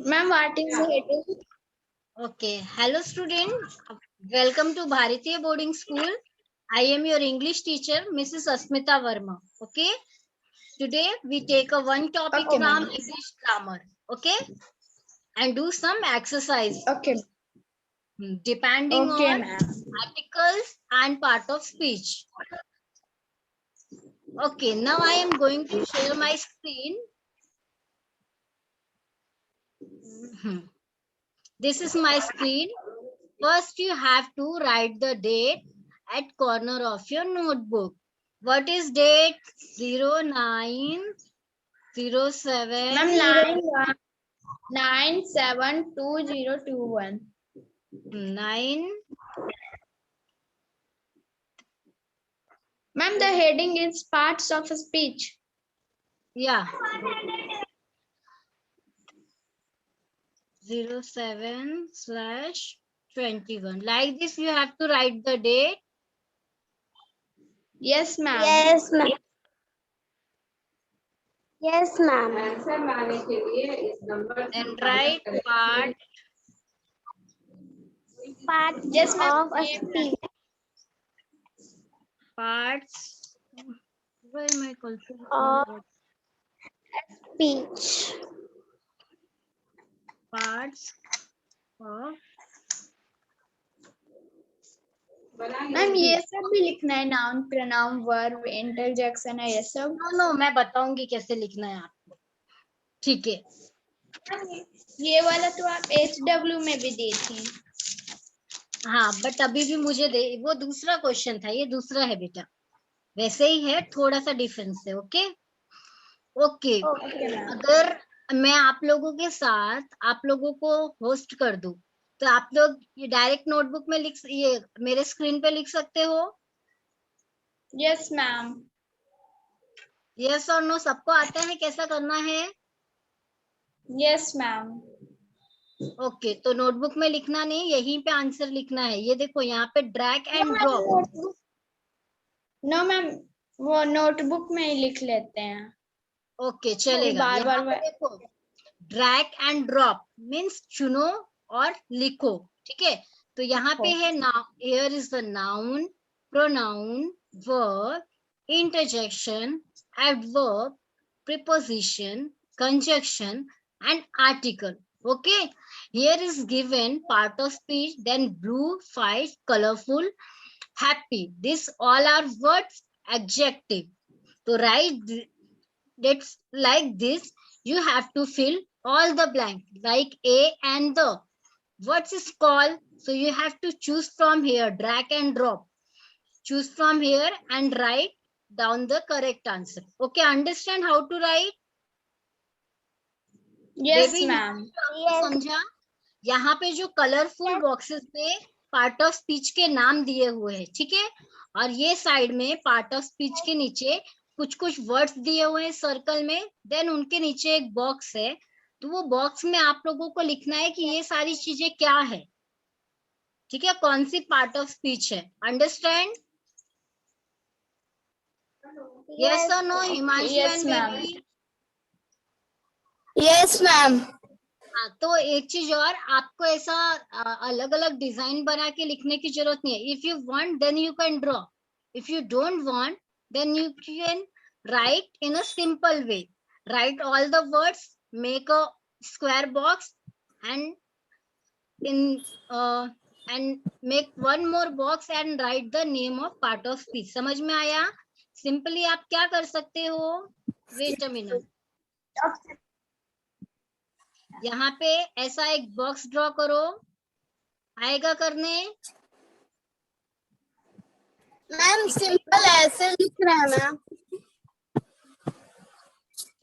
Ma'am, what is the heading? Okay. Hello, student. Welcome to Bharatiya Boarding School. I am your English teacher, Mrs. Asmita Verma. Okay. Today we take a one topic Okay, from ma'am. English grammar. Okay. And do some exercise Okay. depending Okay, on ma'am. articles and part of speech. Okay. Now I am going to share my screen. This is my screen. First, you have to write the date at corner of your notebook. What is date? 09/07. Ma'am, 9/7/2021. 9. Ma'am, the heading is parts of a speech. Yeah. 07/21. Like this, you have to write the date. Yes, ma'am. Yes, ma'am. Yes, ma'am. And write part. Part Yes, ma'am. of a speech. Parts. Where am I confused? Of speech. Parts of. Ma'am ये सब भी लिखना है, noun pronoun verb interjection है ये सब. No मैं बताऊंगी कैसे लिखना है आपको. ठीक है. ये वाला तो आप HW में भी दी थी. हाँ बट अभी भी मुझे दे, वो दूसरा क्वेश्चन था, ये दूसरा है बेटा. वैसे ही है, थोड़ा सा डिफरेंस है. Okay okay. अगर मैं आप लोगों के साथ आप लोगों को होस्ट कर दूं तो आप लोग ये डायरेक्ट नोटबुक में ये मेरे स्क्रीन पे लिख सकते हो. Yes ma'am. यस और नो सबको आता है कैसा करना है? Yes ma'am. ओके तो नोटबुक में लिखना नहीं, यहीं पे आंसर लिखना है. ये देखो यहाँ पे drag and drop. No ma'am, वो नोटबुक में ही लिख लेते हैं. ओके चलेगा. बार यहाँ बार पे देखो ड्रैग एंड ड्रॉप मीन्स चुनो और लिखो. ठीक है. तो यहाँ पे है noun. Here is the noun, pronoun, verb, interjection, adverb, preposition, conjunction and article. Okay. Here is given part of speech, then blue, fight, colorful, happy. These all are words, adjective. So write that's like this. You have to fill all the blank like a and the. What is called? So you have to choose from here, drag and drop. Choose from here and write down the correct answer. Okay, understand how to write? Yes ma'am. समझा? यहाँ पे जो colourful boxes पे part of speech के नाम दिए हुए हैं. ठीक है. और ये साइड में पार्ट ऑफ स्पीच के नीचे कुछ कुछ वर्ड्स दिए हुए हैं सर्कल में. देन उनके नीचे एक बॉक्स है. तो वो बॉक्स में आप लोगों को लिखना है कि ये सारी चीजें क्या है. ठीक है. कौन सी पार्ट ऑफ स्पीच है. अंडरस्टैंड? यस और no Himanshu and baby? Yes ma'am. हाँ तो एक चीज और, आपको ऐसा अलग अलग डिजाइन बना के लिखने की जरूरत नहीं है. If you want then you can draw. If you don't want then you can write in a simple way. Write all the words, make a square box and make one more box and write the name of part of speech. समझ में आया? Simply आप क्या कर सकते हो? Wait a minute. यहाँ पे ऐसा एक बॉक्स ड्रॉ करो. आएगा करने? मैम सिंपल ऐसे लिख रहे हैं मैम.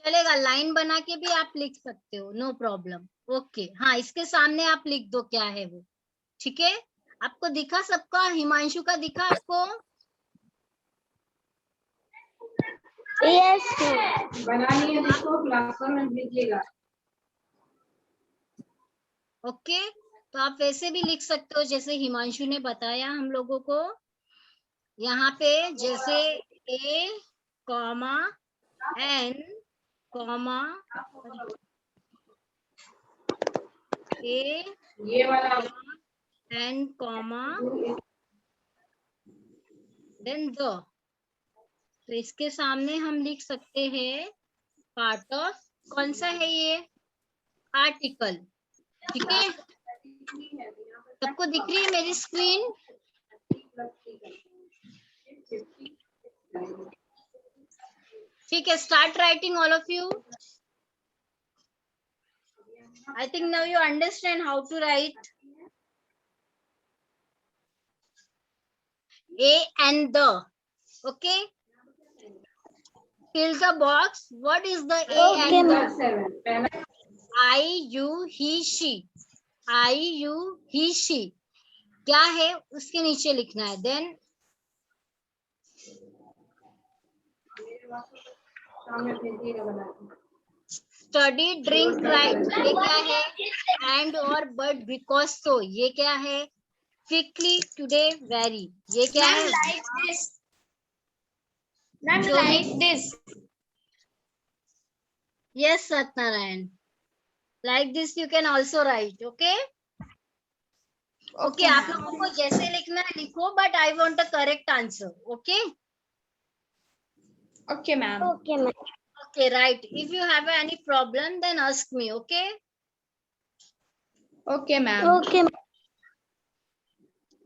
चलेगा. लाइन बना के भी आप लिख सकते हो, नो प्रॉब्लम. ओके. हाँ इसके सामने आप लिख दो क्या है वो. ठीक है. आपको दिखा सबका? हिमांशु का दिखा आपको? यस बनाइए, इसको क्लास में भेजिएगा. ओके. तो आप वैसे भी लिख सकते हो जैसे हिमांशु ने बताया हम लोगों को. यहाँ पे जैसे ए कॉमा एन कॉमा A ये वाला and comma then the। तो इसके सामने हम लिख सकते हैं पार्ट ऑफ, कौन सा है ये, आर्टिकल। ठीक है, सबको दिख रही है मेरी स्क्रीन? ठीक है, start writing all of you. I think now you understand how to write A and the. Okay, fill the box. What is the A and the? 7 I, you, he, she. I, you, he, she क्या है उसके नीचे लिखना है। Then सामने भेजिएगा बना के। स्टडी, ड्रिंक, राइट ये क्या है, एंड और बट, बिकॉज, सो ये क्या है, क्विकली, टुडे, वेरी ये क्या है, like this. Ma'am, Show me. like this. Yes Satyanarayan, like this you can also right. Okay okay, आप लोगों को जैसे लिखना है लिखो, but I want a correct answer. Okay Okay, ma'am. Okay, ma'am. okay, right, if you have any problem then ask me। okay Okay, ma'am. Okay, ma'am.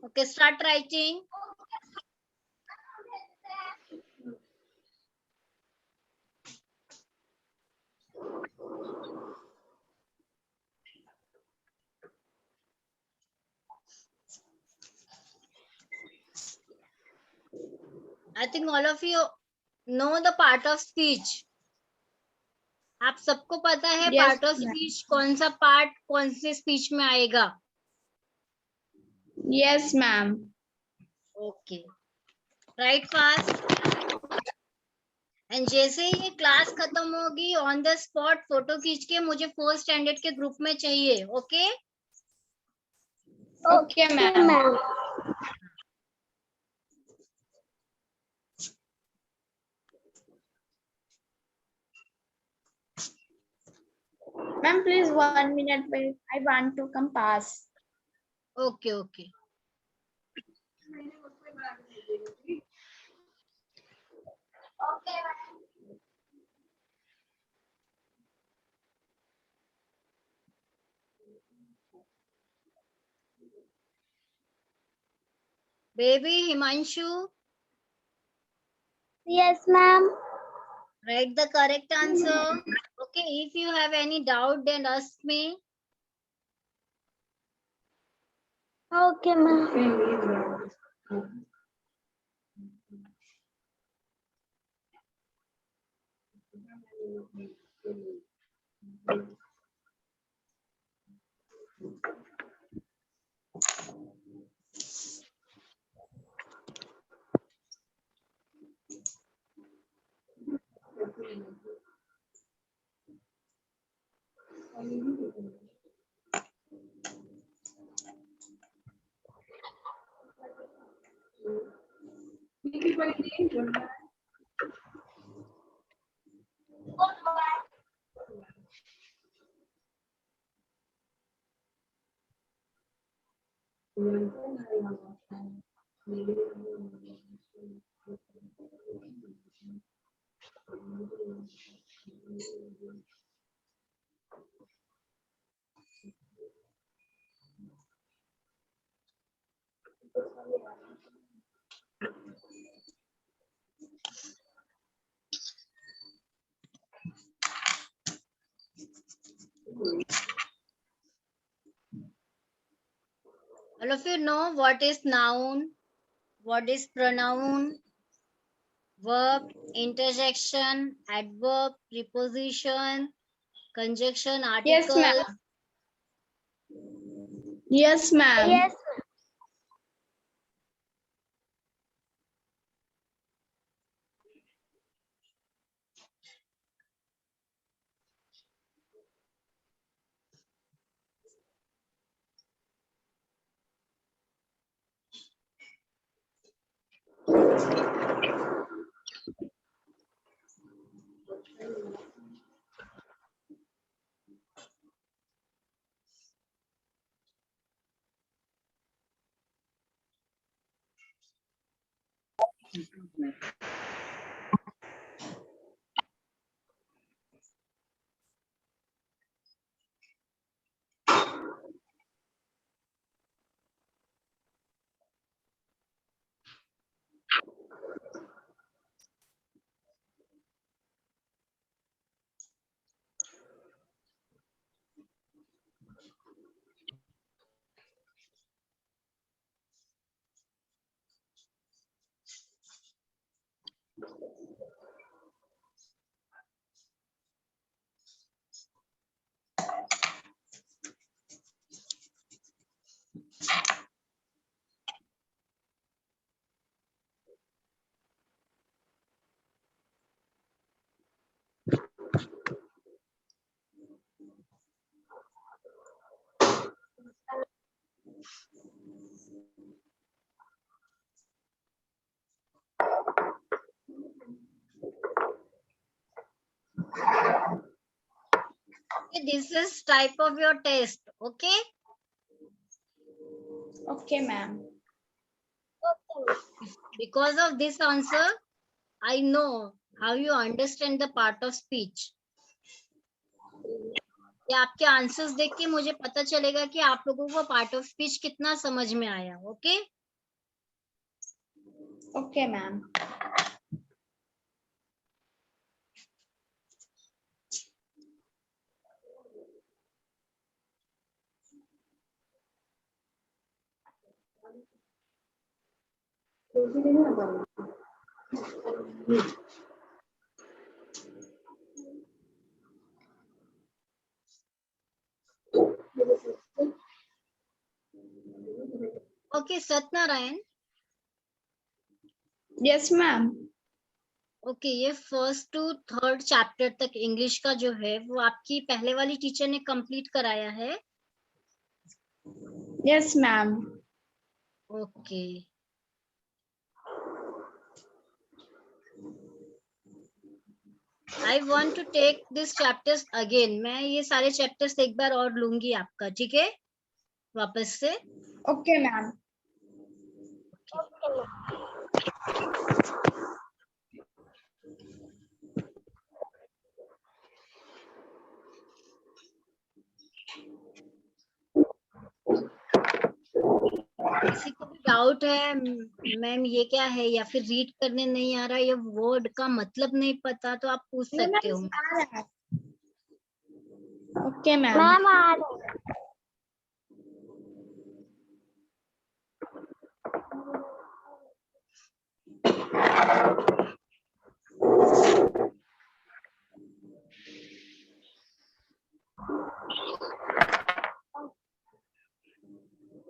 okay, start writing। I think all of you know the part of speech। आप सबको पता है Yes, part of ma'am. Speech कौन सा part कौन से speech में आएगा। Yes, ma'am. Okay, right fast. And जैसे ही ये क्लास खत्म होगी ऑन द स्पॉट फोटो खींच के मुझे 4th स्टैंडर्ड के ग्रुप में चाहिए। Okay Okay, ma'am. Ma'am. Ma'am, please 1 minute wait. I want to compass. Okay okay, baby Himanshu, Yes, ma'am. write the correct answer। okay, if you have any doubt then ask me। Okay, ma'am. All of you know what is noun, what is pronoun, verb, interjection, adverb, preposition, conjunction, Yes, article। ma'am. Yes, ma'am. Yes. This is type of your test. Okay. Okay, ma'am. Because of this answer, I know how you understand the part of speech. या आपके answers देख के मुझे पता चलेगा कि आप लोगों को पार्ट ऑफ स्पीच कितना समझ में आया. Okay. Okay, ma'am. Okay Satyanarayan. Yes, ma'am. Okay ये फर्स्ट टू थर्ड चैप्टर तक इंग्लिश का जो है वो आपकी पहले वाली टीचर ने कंप्लीट कराया है. Yes, ma'am. Okay. I want to take this chapters again. मैं ये सारे चैप्टर्स एक बार और लूंगी आपका. ठीक है वापस से. Okay, ma'am. किसी को भी डाउट है मैम ये क्या है या फिर रीड करने नहीं आ रहा या वर्ड का मतलब नहीं पता तो आप पूछ No, सकते हो. ma'am, आ रहा है. Okay, ma'am. मैम आ रही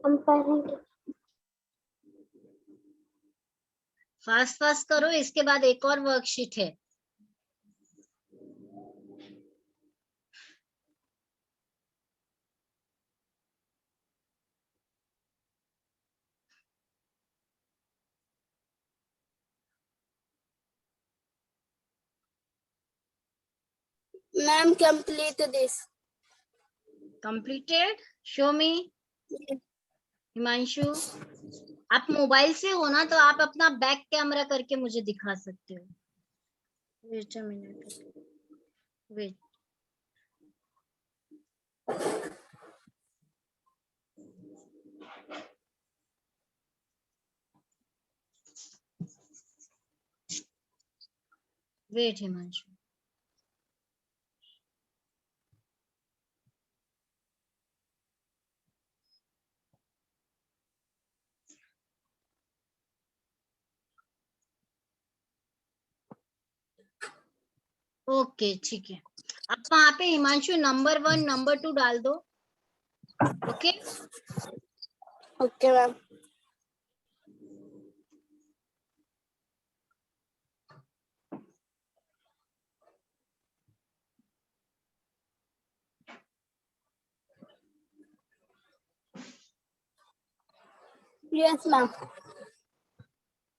हम पढ़ेंगे. फास्ट फास्ट करो. इसके बाद एक और वर्कशीट है. Ma'am complete this. Completed. Show मी. हिमांशु आप मोबाइल से हो ना तो आप अपना बैक कैमरा करके मुझे दिखा सकते हो. Wait a minute. Wait. Wait Himanshu. Okay ठीक है. आप वहां पे हिमांशु नंबर 1 नंबर 2 डाल दो. Okay. Okay ma'am. Yes ma'am.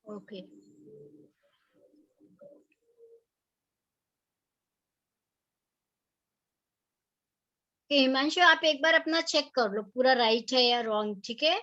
Okay. Himanshu आप एक बार अपना चेक कर लो पूरा राइट है या रॉन्ग. ठीक है.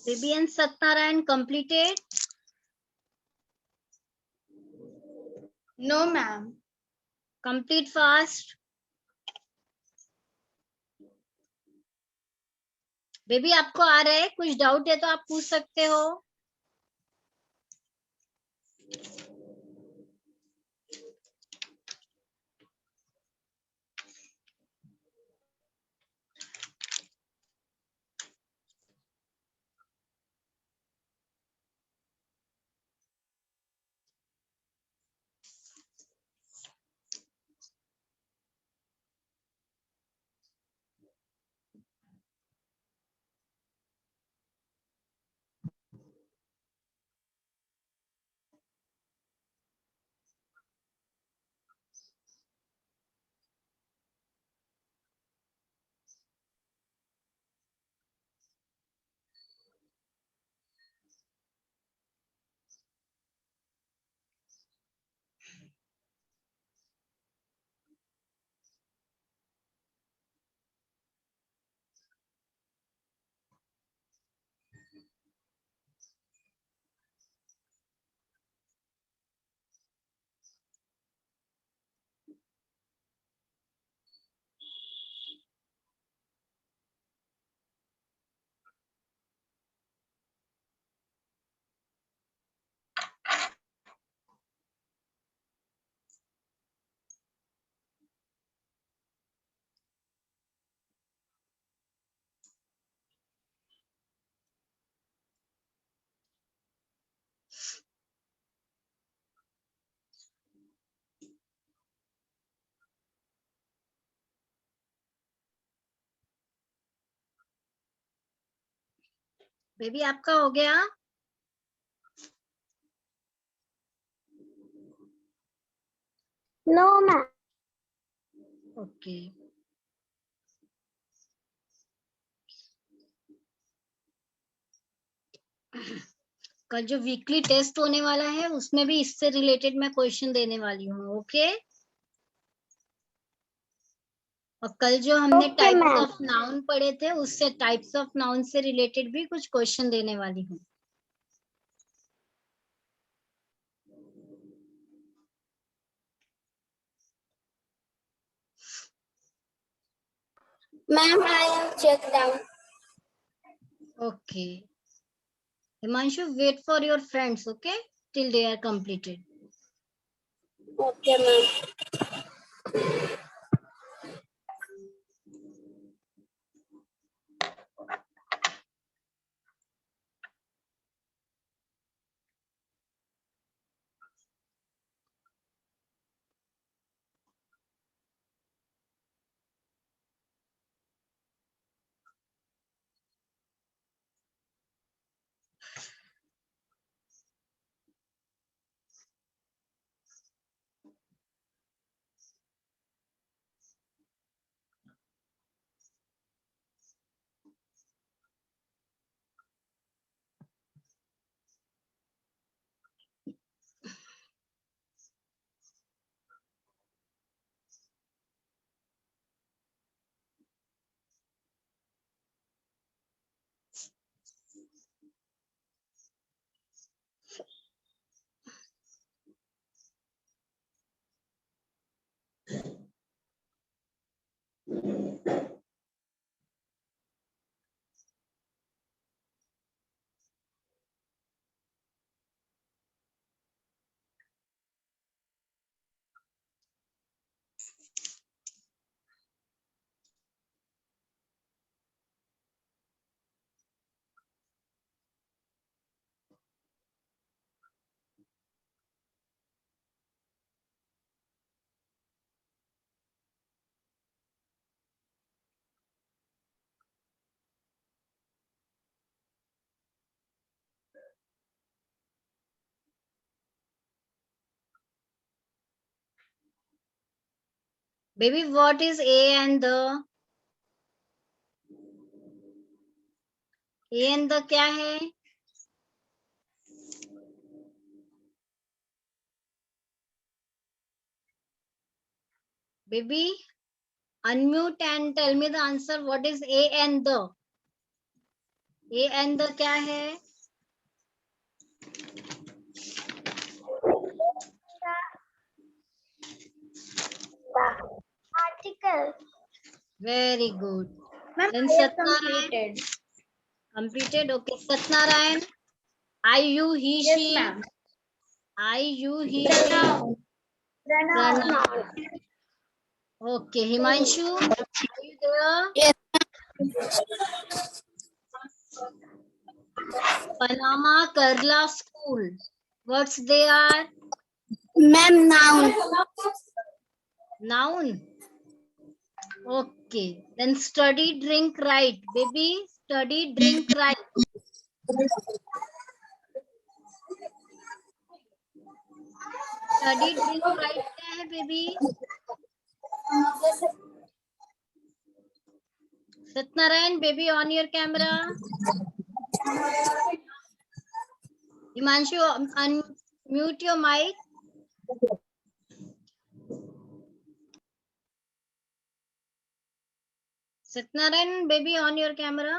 Baby and Satnarayan completed. No, ma'am. Complete fast. Baby आपको आ रहा है? कुछ डाउट है तो आप पूछ सकते हो. बेबी आपका हो गया? No, ma'am. ओके. कल जो वीकली टेस्ट होने वाला है उसमें भी इससे रिलेटेड मैं क्वेश्चन देने वाली हूँ, ओके। और कल जो हमने Okay, types ma'am. Of noun पढ़े थे उससे टाइप्स ऑफ नाउन से रिलेटेड भी कुछ क्वेश्चन देने वाली हूँ। Ma'am, I have checked down. Okay Himanshu, wait for your friends, okay, till they are completed. Okay, ma'am. Baby what is a and the? A and the क्या है? Baby unmute and tell me the answer. What is a and the? A and the क्या है? Article. Very good. Ma'am, Then I have Satnarayan completed. completed. Okay, Satnarayan. I, you, he, Yes, she. ma'am. I, you, he, she. Pronoun. Pronoun. Pronoun. Okay, Himanshu, are you there? Yes. Panama Kerala School. What's they are? Ma'am, noun. Noun. Okay. Then study, drink, write. Baby, study, drink, write. Study, drink, write क्या है baby? Satyanarayan baby on your camera. Himanshu, unmute your mic. Satnarayan, baby, on your camera.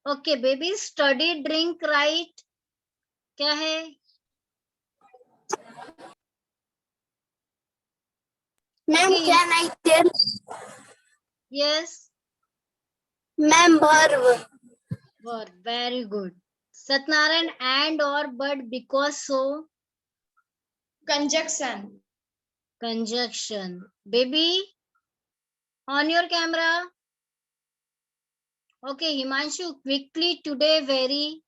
Okay, baby, study, drink, write. क्या है? Ma'am, Okay. can I tell? Yes. Ma'am, verb. Verb. Very good. Satnarayan, and or but because so. Conjunction. Conjunction. Baby, on your camera. Okay, Himanshu, quickly today very.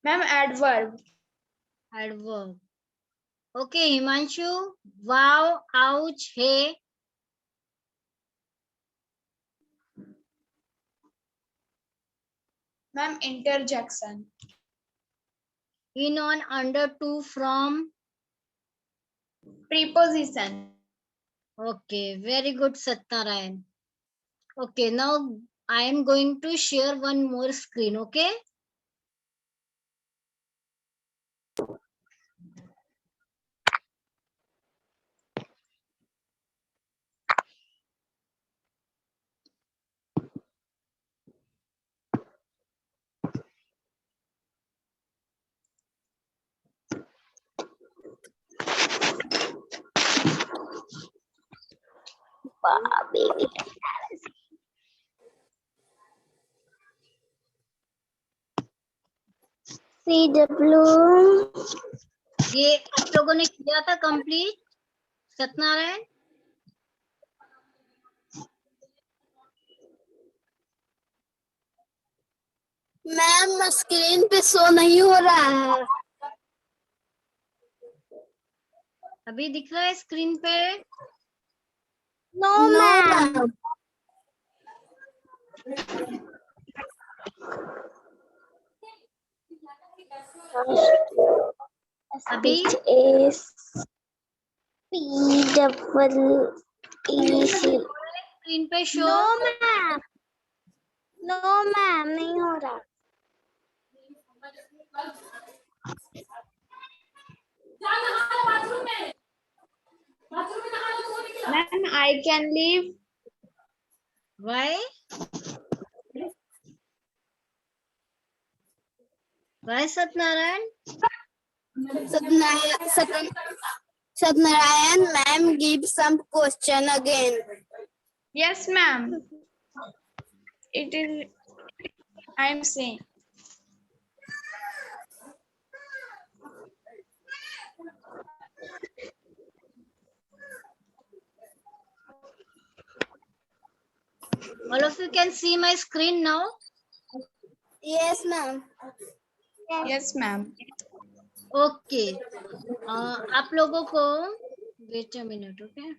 Ma'am, adverb. Adverb. Okay, Himanshu, wow, ouch, hey. Ma'am, interjection. In, on, under, to, from. Preposition. Okay, very good, Satnarayan. Okay, now I am going to share one more screen. Okay. CW. ये आप लोगों ने किया था complete Satyanarayan? Ma'am screen पे show नहीं हो रहा है। अभी दिख रहा है स्क्रीन पे? No, no ma'am. मैम। अभी Which is PWEC. स्क्रीन पे show? No, ma'am. No, ma'am. नहीं हो रहा. Ma'am, I can leave. Why? Why Satyanarayan? Satnarayan, ma'am, give some question again. Yes, ma'am. It is. I am saying. All of you can see my screen now. Yes, ma'am. Yes, ma'am. Okay. आप लोगों को wait a minute, okay?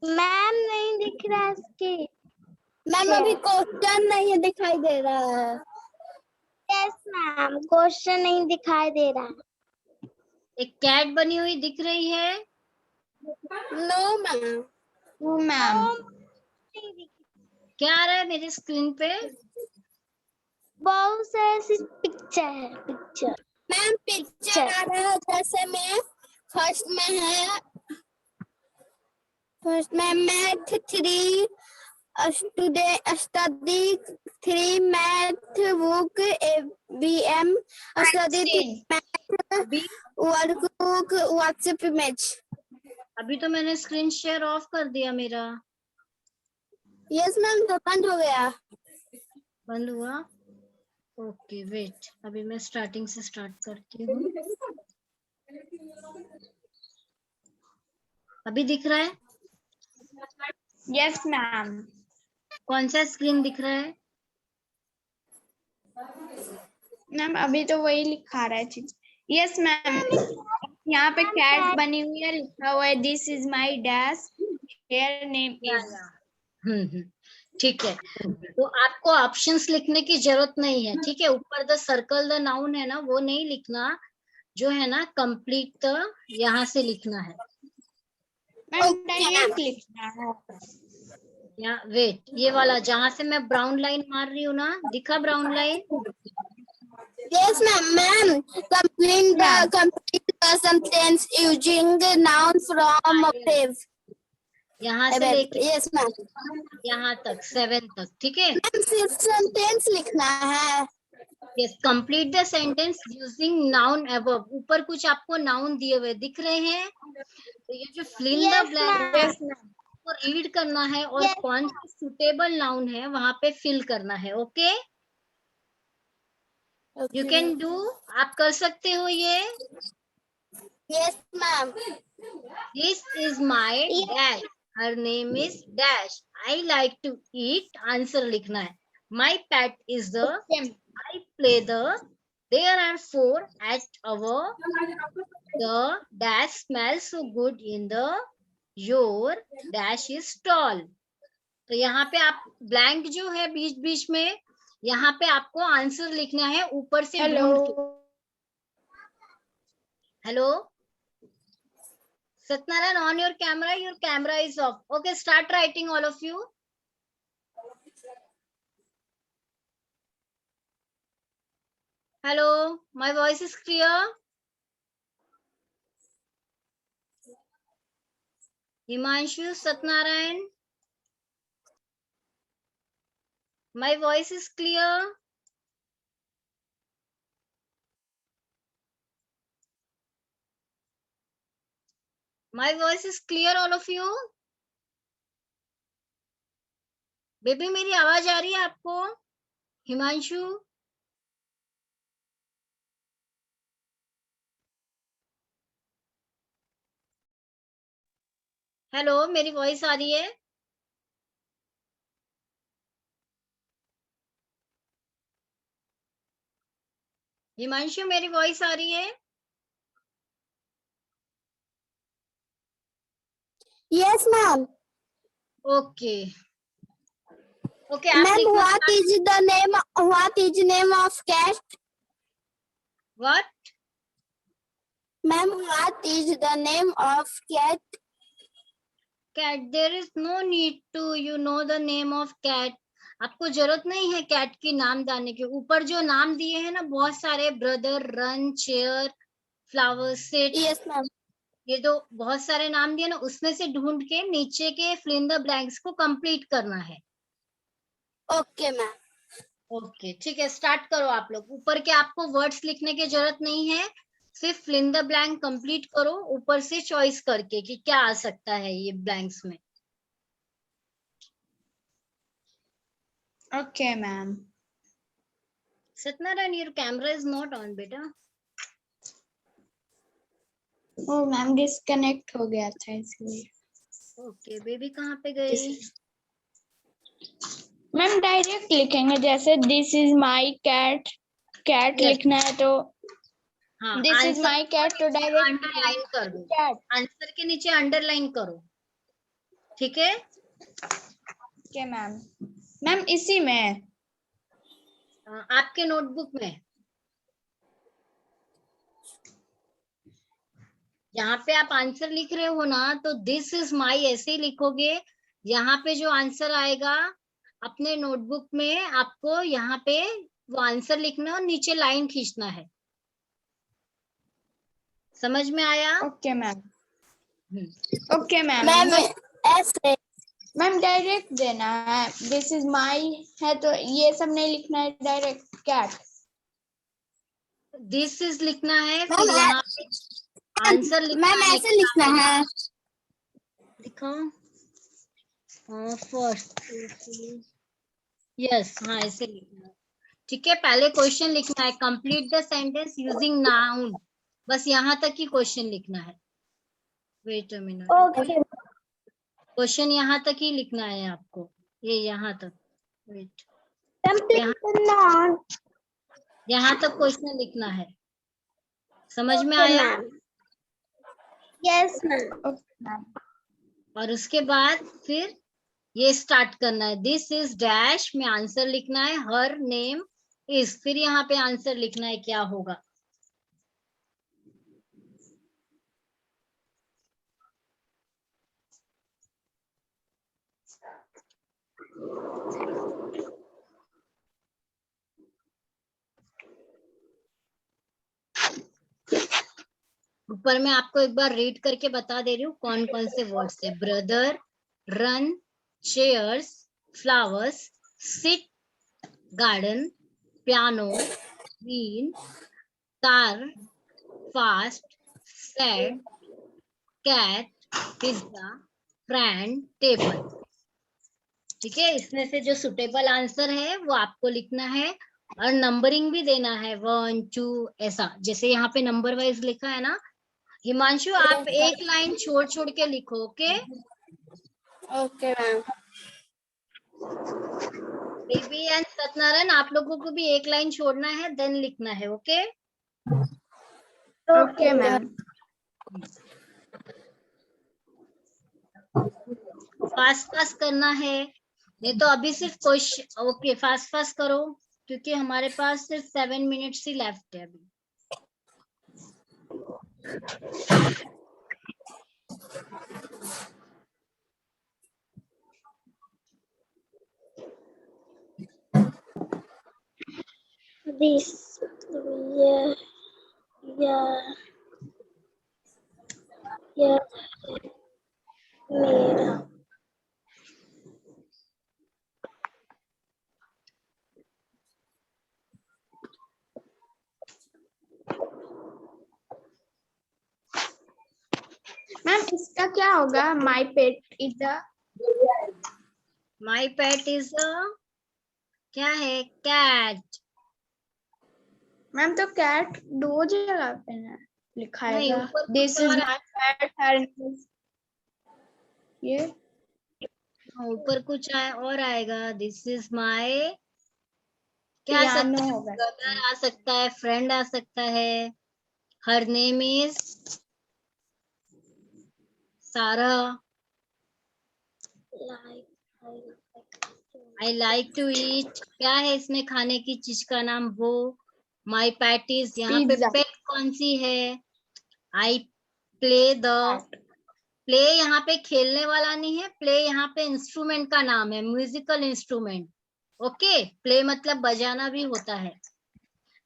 Ma'am नहीं दिख रहा है इसके. Ma'am अभी question नहीं दिखाई दे रहा है। यस मैम, क्वेश्चन नहीं दिखाई दे रहा. एक कैट बनी हुई दिख रही है? No ma'am. No ma'am. क्या आ रहा है मेरी स्क्रीन पे? बहुत सारे पिक्चर है. पिक्चर. मैम पिक्चर आ रहा है जैसे में फर्स्ट में math 3 study 3 math book ABM study अभी वर्कबुक व्हाट्सएप इमेज। अभी तो मैंने स्क्रीन शेयर ऑफ कर दिया मेरा. यस मैम तो बंद हो गया। बंद हुआ? ओके वेट, अभी मैं स्टार्टिंग से स्टार्ट करती हूँ. अभी दिख रहा है? Yes ma'am. कौन सा स्क्रीन दिख रहा है? मैम अभी तो वही लिखा रहा है चीज. Yes ma'am. यहाँ पे कैट बनी हुई है, लिखा हुआ है this is my dash, her name is. ठीक है. तो आपको ऑप्शंस लिखने की जरूरत नहीं है. ठीक है, ऊपर द सर्कल द नाउन है ना, वो नहीं लिखना. जो है ना कंप्लीट द यहाँ से लिखना है. मैम डायरेक्ट लिखना है. या वेट, ये वाला जहां से मैं ब्राउन लाइन मार रही हूँ ना, दिखा brown line? Yes, ma'am. Complete the sentence using the noun from above. यहाँ से लेके Yes, ma'am. यहाँ तक 7 तक. ठीक है. मैम सिर्फ सेंटेंस लिखना है। Yes, complete the sentence using noun above. ऊपर कुछ आपको नाउन दिए हुए दिख रहे हैं, तो ये जो फिल इन द ब्लैंक को रीड करना है और कौन सा सुटेबल नाउन है वहां पे फिल करना है. Okay, you can do. आप कर सकते हो ये. Yes, ma'am. This is my dash, her name is dash, I like to eat. Answer लिखना है. My pet is the, I play the, there are 4 at our, the dash smells so good in the, your dash is tall. तो यहाँ पे आप blank जो है बीच बीच में, यहाँ पे आपको आंसर लिखना है ऊपर से. Hello Satyanarayan, on your camera is of. Okay, start writing all of you. Hello, my voice is clear? Himanshu, Satnarayan, my voice is clear? My voice is clear, all of you? Baby मेरी आवाज आ रही है आपको? Himanshu, hello, मेरी voice आ रही है? हिमांशु, मेरी voice आ रही है? Yes, ma'am. ओके ओके, आप Ma'am, लिखना what is the name of cat? What? Ma'am, what is the name of cat? Cat, there is no need to you know the name of cat. आपको जरूरत नहीं है cat की नाम जानने के। ऊपर जो नाम दिए हैं ना बहुत सारे, brother, run, chair, flower, sit, Yes, ma'am. ये जो बहुत सारे नाम दिए ना उसमें से ढूंढ के नीचे के फिल इन द ब्लैंक्स को कंप्लीट करना है। Okay, ma'am. ओके ठीक है, स्टार्ट करो आप लोग। ऊपर के आपको वर्ड्स लिखने की जरूरत नहीं है, सिर्फ fill in the blank complete करो ऊपर से चॉइस करके कि क्या आ सकता है ये ब्लैंक्स में। Okay, ma'am. Satyanarayan, your camera is not on बेटा। Oh, मैम डिस्कनेक्ट हो गया था इसलिए। ओके, बेबी कहाँ पे गई? मैम डायरेक्ट लिखेंगे, जैसे this is my cat, cat Yes. लिखना है तो हाँ, दिस इज माई कैट तो डायरेक्ट अंडरलाइन कर दो, कैट। आंसर के नीचे अंडरलाइन करो, ठीक है? Okay ma'am. मैम इसी में आपके नोटबुक में यहाँ पे आप आंसर लिख रहे हो ना, तो दिस इज माई ऐसे ही लिखोगे। यहाँ पे जो आंसर आएगा अपने नोटबुक में आपको यहाँ पे वो आंसर लिखना और नीचे लाइन खींचना है। समझ में आया? Okay ma'am. हम्म। Okay ma'am. Ma'am, ऐसे मैम डायरेक्ट देना है, दिस इज माई है तो ये सब नहीं लिखना है, डायरेक्ट कैट। दिस इज लिखना है, मैम, फिर यहाँ पे आंसर लिखना मैम है। ऐसे लिखना है। लिखो फर्स्ट, यस, हाँ ऐसे लिखना है, ठीक है? पहले क्वेश्चन लिखना है, complete the sentence using noun, बस यहाँ तक ही क्वेश्चन लिखना है। Wait a minute, Okay. Question यहाँ तक ही लिखना है आपको, ये यहाँ तक, वेट, यहाँ तक क्वेश्चन लिखना है। समझ में आया? Yes, ma'am. और उसके बाद फिर ये स्टार्ट करना है, दिस इज डैश में आंसर लिखना है, हर नेम इज, फिर यहाँ पे आंसर लिखना है क्या होगा। ऊपर मैं आपको एक बार रीड करके बता दे रही हूँ कौन कौन से वर्ड्स है। Brother, run, chairs, flowers, sit, garden, piano, green, car, fast, sad, cat, pizza, friend, table. ठीक है, इसमें से जो सुटेबल आंसर है वो आपको लिखना है और नंबरिंग भी देना है, 1 2 ऐसा, जैसे यहाँ पे नंबर वाइज लिखा है ना। हिमांशु, आप एक लाइन छोड़ छोड़ के लिखो, okay? Okay, ma'am. Baby and Satyanarayan, आप लोगों को भी एक लाइन छोड़ना है, देन लिखना है, okay? Okay ma'am. Fast fast करना है, नहीं तो अभी सिर्फ क्वेश्चन। ओके, फास्ट फास्ट करो क्योंकि हमारे पास सिर्फ 7 मिनट्स ही लेफ्ट है अभी। This. यह यह यह मेरा मैम इसका क्या होगा? My pet is the my pet is क्या है? कैट। मैम तो कैट दो जगह पे ना लिखा नहीं, है। ऊपर दिस कुछ इज और माई पेट, हर ये ऊपर कुछ और आएगा। दिस इज माई, क्या आ पियानो सकता है? होगा। ब्रदर आ सकता है, फ्रेंड आ सकता है। हर नेम इज सारा। आई लाइक टू ईट, क्या है इसमें खाने की चीज का नाम? वो। माई पैटीज, यहाँ पे पिज्जा। पेट कौन सी है? आई प्ले द, प्ले यहाँ पे खेलने वाला नहीं है, प्ले यहाँ पे इंस्ट्रूमेंट का नाम है, म्यूजिकल इंस्ट्रूमेंट। ओके, प्ले मतलब बजाना भी होता है।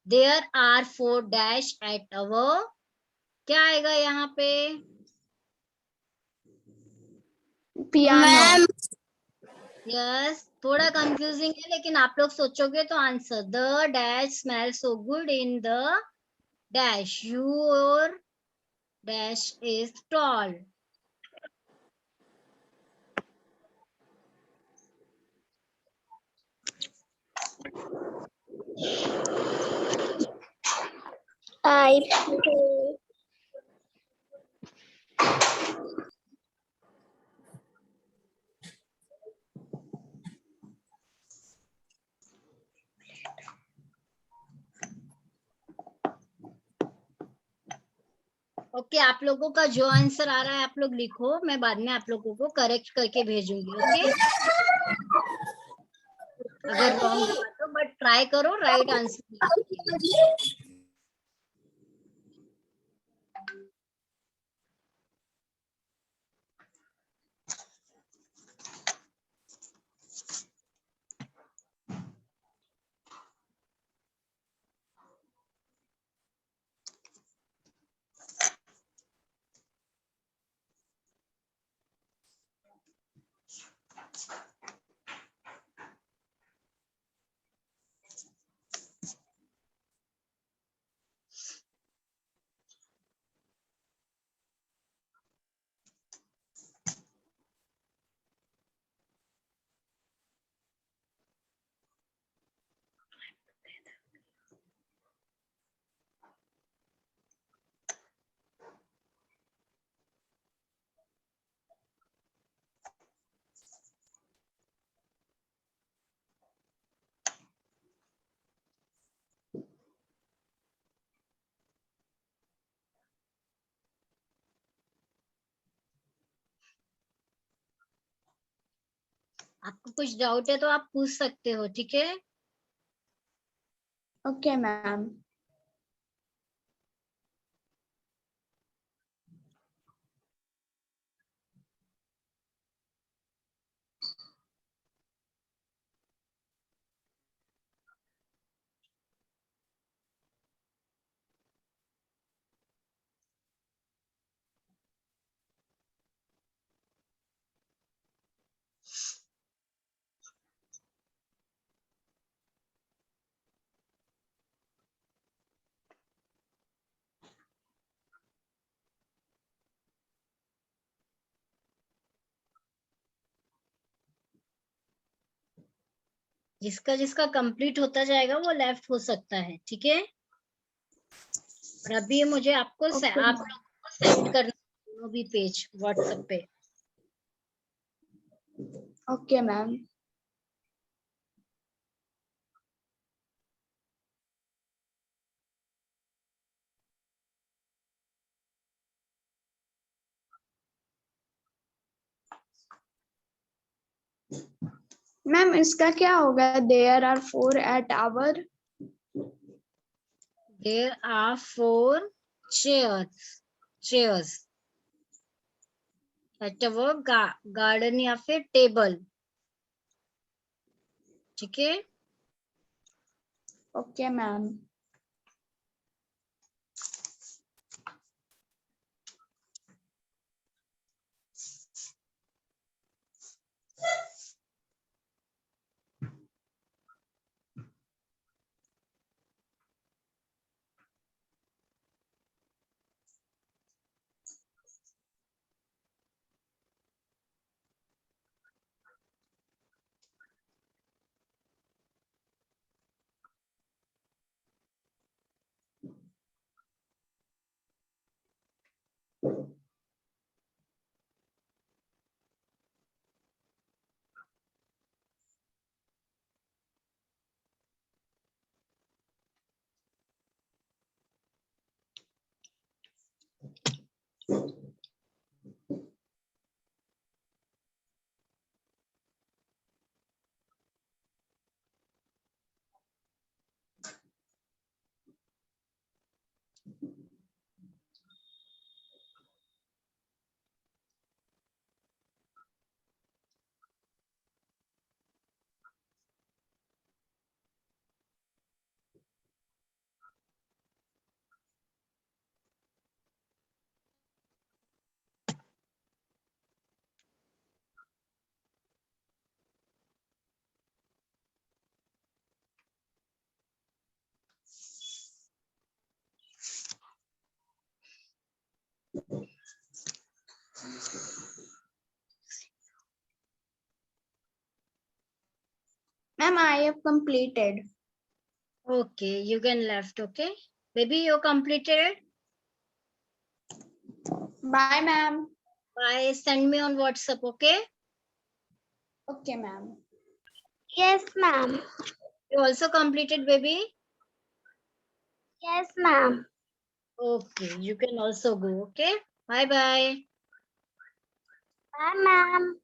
There are 4 dash at our, क्या आएगा यहाँ पे? पियानो। मैम यस, थोड़ा कंफ्यूजिंग है, लेकिन आप लोग सोचोगे तो answer. The dash smell so good in the dash, your dash is tall. I okay, आप लोगों का जो आंसर आ रहा है आप लोग लिखो, मैं बाद में आप लोगों को करेक्ट करके भेजूंगी। ओके, अगर रॉन्ग हुआ तो बट ट्राई करो राइट आंसर लिखने के लिए। आपको कुछ डाउट है तो आप पूछ सकते हो, ठीक है? Okay ma'am. जिसका जिसका कंप्लीट होता जाएगा वो लेफ्ट हो सकता है, ठीक है? और अभी मुझे आपको ओके आप लोगों को सेंड करना है दोनों भी पेज व्हाट्सएप पे। Okay ma'am. मैम इसका क्या होगा? There are 4 at our. There are 4 chairs at our garden या फिर टेबल, ठीक है? Okay ma'am. Ma'am, I have completed. Okay, you can left. Okay, baby, you completed. Bye, ma'am. Bye. Send me on WhatsApp. Okay. Okay, ma'am. Yes, ma'am. You also completed, baby. Yes, ma'am. Okay, you can also go. Okay. Bye bye. Bye, ma'am.